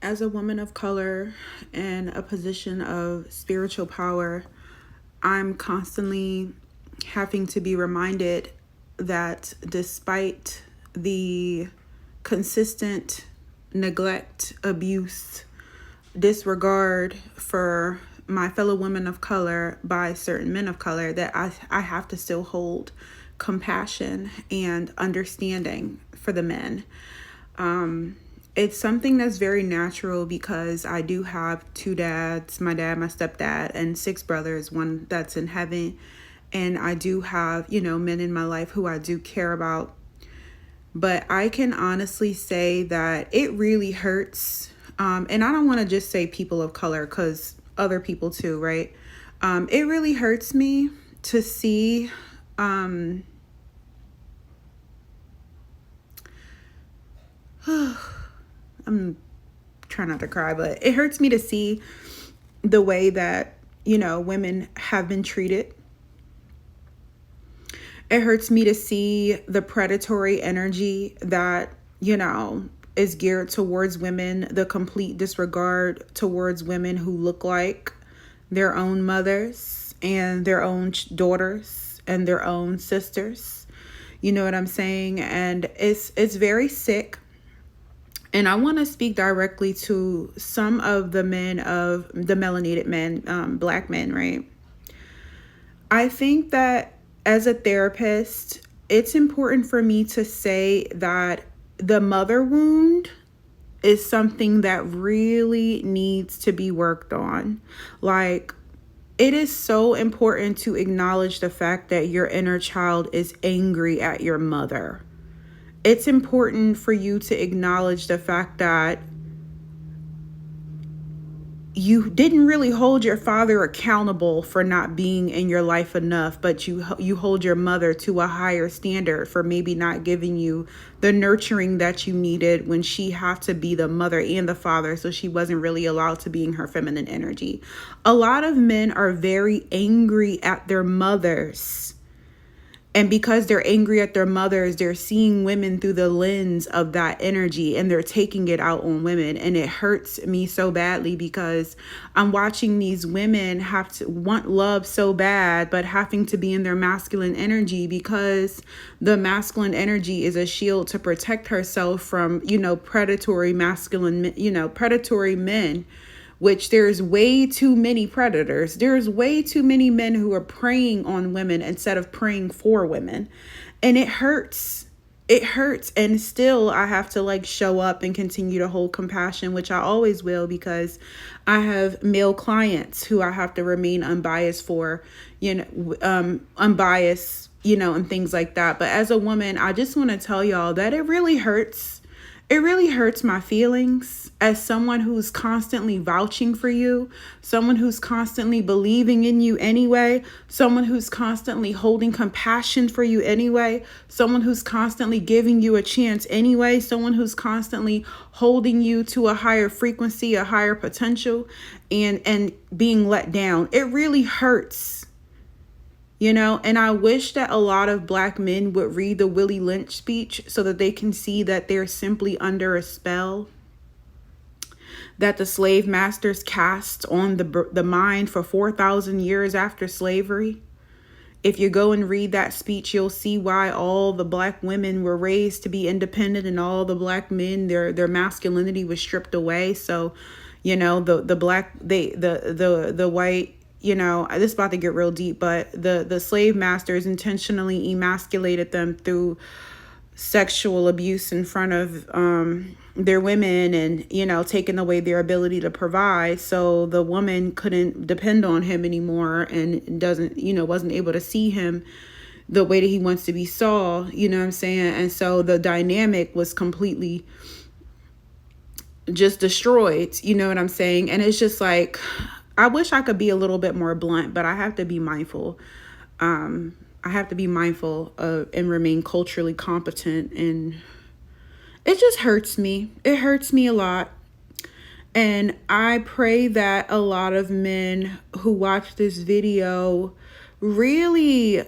As a woman of color in a position of spiritual power, I'm constantly having to be reminded that despite the consistent neglect, abuse, disregard for my fellow women of color by certain men of color, that I have to still hold compassion and understanding for the men. It's something that's very natural because I do have two dads, my dad, my stepdad, and six brothers, one that's in heaven. And I do have, men in my life who I do care about. But I can honestly say that it really hurts. And I don't want to just say people of color because other people too, right? It really hurts me to see I'm trying not to cry, but it hurts me to see the way that, women have been treated. It hurts me to see the predatory energy that, is geared towards women, the complete disregard towards women who look like their own mothers and their own daughters and their own sisters. You know what I'm saying? And it's very sick. And I want to speak directly to some of the men, of the melanated men, black men, right? I think that as a therapist, it's important for me to say that the mother wound is something that really needs to be worked on. Like, it is so important to acknowledge the fact that your inner child is angry at your mother. It's important for you to acknowledge the fact that you didn't really hold your father accountable for not being in your life enough, but you hold your mother to a higher standard for maybe not giving you the nurturing that you needed when she had to be the mother and the father, so she wasn't really allowed to be in her feminine energy. A lot of men are very angry at their mothers. And because they're angry at their mothers, they're seeing women through the lens of that energy and they're taking it out on women. And it hurts me so badly because I'm watching these women have to want love so bad, but having to be in their masculine energy because the masculine energy is a shield to protect herself from, predatory masculine, predatory men. Which there's way too many predators. There's way too many men who are preying on women instead of preying for women. And it hurts. It hurts. And still I have to show up and continue to hold compassion, which I always will, because I have male clients who I have to remain unbiased for, unbiased, and things like that. But as a woman, I just want to tell y'all that it really hurts. It really hurts my feelings as someone who's constantly vouching for you, someone who's constantly believing in you anyway, someone who's constantly holding compassion for you anyway, someone who's constantly giving you a chance anyway, someone who's constantly holding you to a higher frequency, a higher potential, and being let down. It really hurts. And I wish that a lot of black men would read the Willie Lynch speech so that they can see that they're simply under a spell that the slave masters cast on the mind for 4,000 years after slavery. If you go and read that speech, you'll see why all the black women were raised to be independent and all the black men, their masculinity was stripped away. So, the white, this is about to get real deep, but the slave masters intentionally emasculated them through sexual abuse in front of their women and, taking away their ability to provide. So the woman couldn't depend on him anymore and wasn't able to see him the way that he wants to be saw, you know what I'm saying? And so the dynamic was completely just destroyed, you know what I'm saying? And it's just like, I wish I could be a little bit more blunt, but I have to be mindful. I have to be mindful of and remain culturally competent. And it just hurts me. It hurts me a lot. And I pray that a lot of men who watch this video really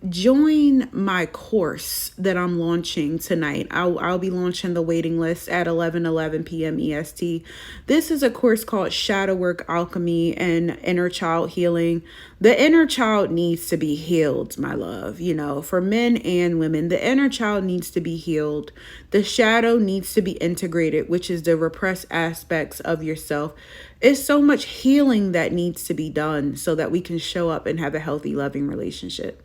join my course that I'm launching tonight. I'll be launching the waiting list at 11 p.m. EST. This is a course called Shadow Work Alchemy and Inner Child Healing. The inner child needs to be healed, my love. You know, for men and women, the inner child needs to be healed. The shadow needs to be integrated, which is the repressed aspects of yourself. It's so much healing that needs to be done so that we can show up and have a healthy, loving relationship.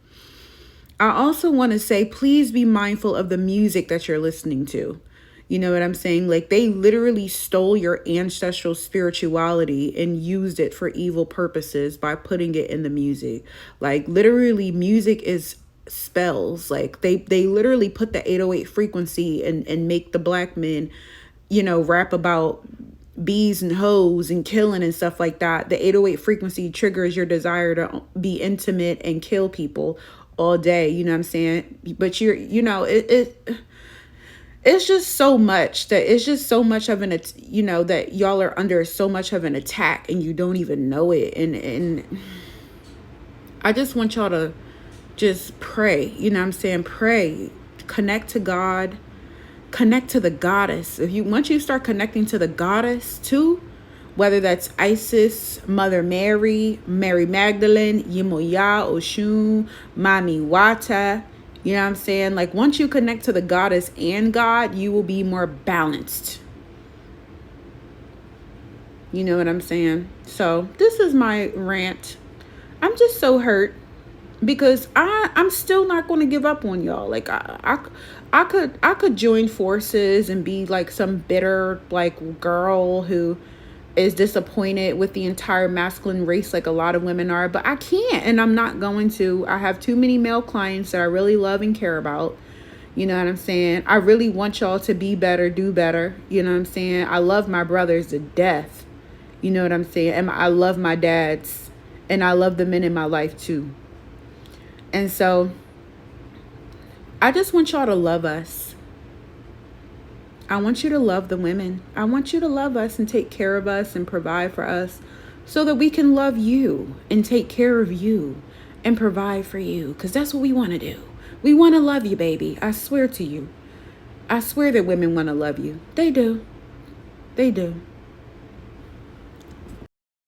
I also want to say, please be mindful of the music that you're listening to. You know what I'm saying? Like, they literally stole your ancestral spirituality and used it for evil purposes by putting it in the music. Like, literally, music is spells. Like, they literally put the 808 frequency and make the black men, you know, rap about bees and hoes and killing and stuff like that. The 808 frequency triggers your desire to be intimate and kill people all day, you know what I'm saying? But it's just so much that it's just so much of an, you know, that y'all are under so much of an attack and you don't even know it. And I just want y'all to just pray, you know what I'm saying? Pray, connect to God, connect to the goddess. Once you start connecting to the goddess too, whether that's Isis, Mother Mary, Mary Magdalene, Yemoya, Oshun, Mami Wata, you know what I'm saying? Like, once you connect to the goddess and God, you will be more balanced. You know what I'm saying? So this is my rant. I'm just so hurt because I'm still not going to give up on y'all. Like, I could join forces and be like some bitter like girl who is disappointed with the entire masculine race like a lot of women are, but I can't, and I'm not going to. I have too many male clients that I really love and care about. You know what I'm saying? I really want y'all to be better, do better. You know what I'm saying? I love my brothers to death. You know what I'm saying? And I love my dads, and I love the men in my life too. And so I just want y'all to love us. I want you to love the women. I want you to love us and take care of us and provide for us so that we can love you and take care of you and provide for you, because that's what we want to do. We want to love you, baby. I swear to you. I swear that women want to love you. They do. They do.